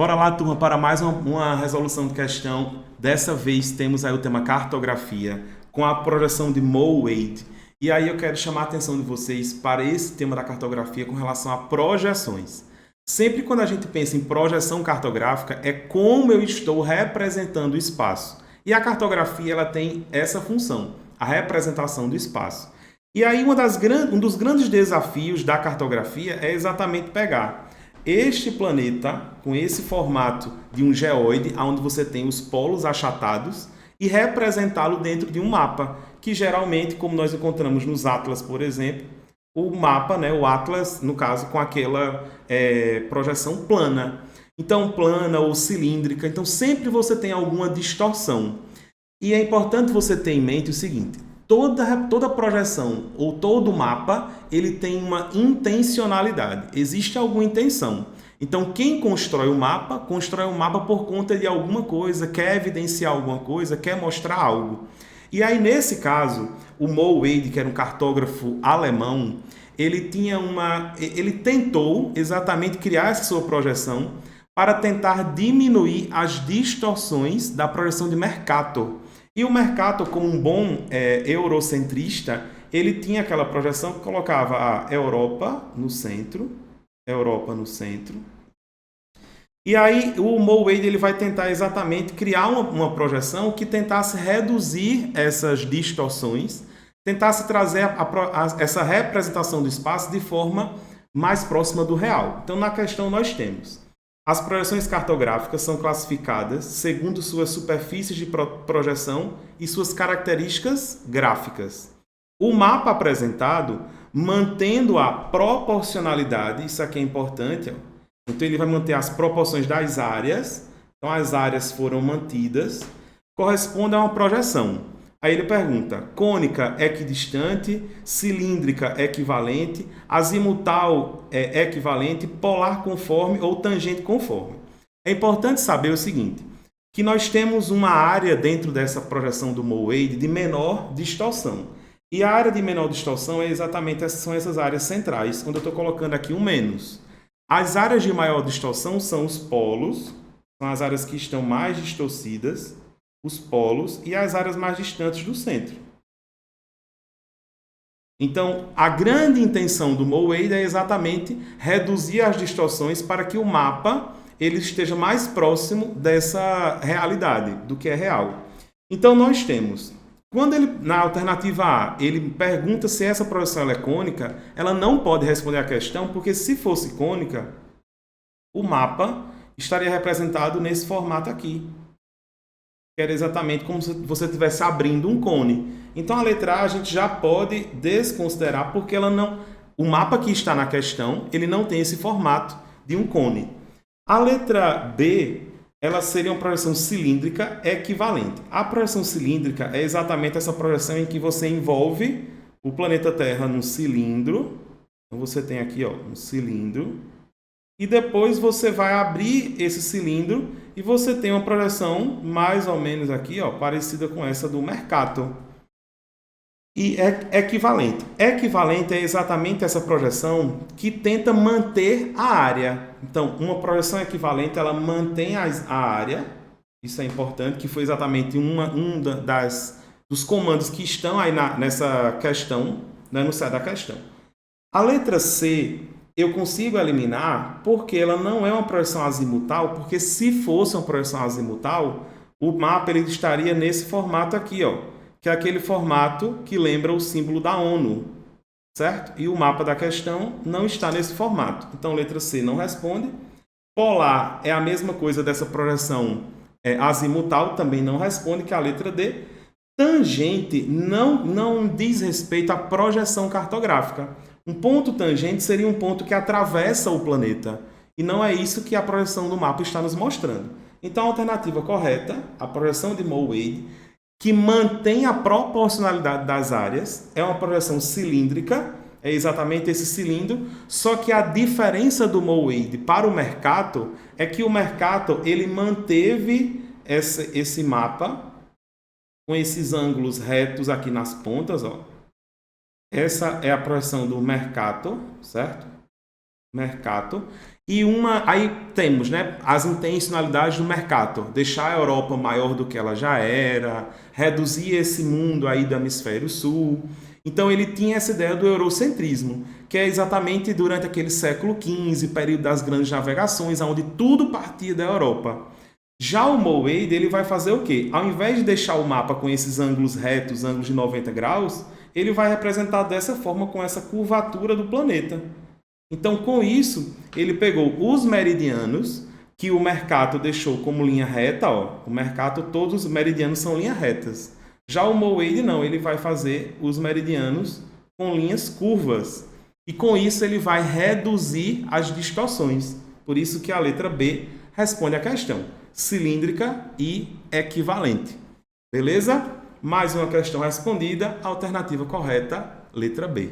Bora lá, turma, para mais uma resolução de questão. Dessa vez temos aí o tema cartografia, com a projeção de Moe-Wade. E aí eu quero chamar a atenção de vocês para esse tema da cartografia com relação a projeções. Sempre quando a gente pensa em projeção cartográfica, é como eu estou representando o espaço. E a cartografia ela tem essa função, a representação do espaço. E aí um dos grandes desafios da cartografia é exatamente pegar este planeta com esse formato de um geoide, onde você tem os polos achatados, e representá-lo dentro de um mapa, que geralmente, como nós encontramos nos atlas, por exemplo, o mapa, né, o atlas, no caso, com aquela projeção plana. Então, plana ou cilíndrica. Então, sempre você tem alguma distorção. E é importante você ter em mente o seguinte: toda projeção ou todo mapa, ele tem uma intencionalidade. Existe alguma intenção. Então, quem constrói o mapa por conta de alguma coisa, quer evidenciar alguma coisa, quer mostrar algo. E aí, nesse caso, o Moe-Wade, que era um cartógrafo alemão, ele tentou exatamente criar essa sua projeção para tentar diminuir as distorções da projeção de Mercator. E o Mercator, como um bom eurocentrista, ele tinha aquela projeção que colocava a Europa no centro. E aí o Moe-Wade ele vai tentar exatamente criar uma projeção que tentasse reduzir essas distorções, tentasse trazer essa representação do espaço de forma mais próxima do real. Então, na questão nós temos: as projeções cartográficas são classificadas segundo suas superfícies de projeção e suas características gráficas. O mapa apresentado, mantendo a proporcionalidade, isso aqui é importante, ó. Então ele vai manter as proporções das áreas, então as áreas foram mantidas, corresponde a uma projeção. Aí ele pergunta: cônica equidistante, cilíndrica equivalente, azimutal equivalente, polar conforme ou tangente conforme. É importante saber o seguinte, que nós temos uma área dentro dessa projeção do Moe-Wade de menor distorção. E a área de menor distorção são essas áreas centrais, onde eu estou colocando aqui um menos. As áreas de maior distorção são os polos, são as áreas que estão mais distorcidas, os polos, e as áreas mais distantes do centro. Então, a grande intenção do Moe-Wade é exatamente reduzir as distorções para que o mapa ele esteja mais próximo dessa realidade, do que é real. Então, nós temos, quando ele, na alternativa A, ele pergunta se essa projeção é cônica, ela não pode responder a questão, porque se fosse cônica, o mapa estaria representado nesse formato aqui, que era exatamente como se você estivesse abrindo um cone. Então, a letra A a gente já pode desconsiderar, porque o mapa que está na questão, ele não tem esse formato de um cone. A letra B, ela seria uma projeção cilíndrica equivalente. A projeção cilíndrica é exatamente essa projeção em que você envolve o planeta Terra num cilindro. Então, você tem aqui um cilindro. E depois você vai abrir esse cilindro e você tem uma projeção mais ou menos aqui, parecida com essa do Mercator. E é equivalente. Equivalente é exatamente essa projeção que tenta manter a área. Então, uma projeção equivalente, ela mantém a área. Isso é importante, que foi exatamente dos comandos que estão aí nessa questão, né, no set da questão. A letra C, eu consigo eliminar porque ela não é uma projeção azimutal, porque se fosse uma projeção azimutal, o mapa ele estaria nesse formato aqui, que é aquele formato que lembra o símbolo da ONU, certo? E o mapa da questão não está nesse formato. Então, letra C não responde. Polar é a mesma coisa dessa projeção azimutal, também não responde, que é a letra D. Tangente não diz respeito à projeção cartográfica. Um ponto tangente seria um ponto que atravessa o planeta. E não é isso que a projeção do mapa está nos mostrando. Então, a alternativa correta, a projeção de Moe-Wade, que mantém a proporcionalidade das áreas, é uma projeção cilíndrica, é exatamente esse cilindro, só que a diferença do Moe-Wade para o Mercator é que o Mercator ele manteve esse mapa com esses ângulos retos aqui nas pontas. Essa é a projeção do Mercator, certo? Mercato. Aí temos, né, as intencionalidades do Mercator, deixar a Europa maior do que ela já era, reduzir esse mundo aí do hemisfério sul. Então ele tinha essa ideia do eurocentrismo, que é exatamente durante aquele século XV, período das grandes navegações, onde tudo partia da Europa. Já o Moawade, ele vai fazer o quê? Ao invés de deixar o mapa com esses ângulos retos, ângulos de 90 graus, ele vai representar dessa forma, com essa curvatura do planeta. Então, com isso, ele pegou os meridianos, que o Mercator deixou como linha reta, ó. O Mercator, todos os meridianos são linhas retas. Já o Moawade não, ele vai fazer os meridianos com linhas curvas. E com isso ele vai reduzir as distorções. Por isso que a letra B responde à questão: cilíndrica e equivalente. Beleza? Mais uma questão respondida, alternativa correta, letra B.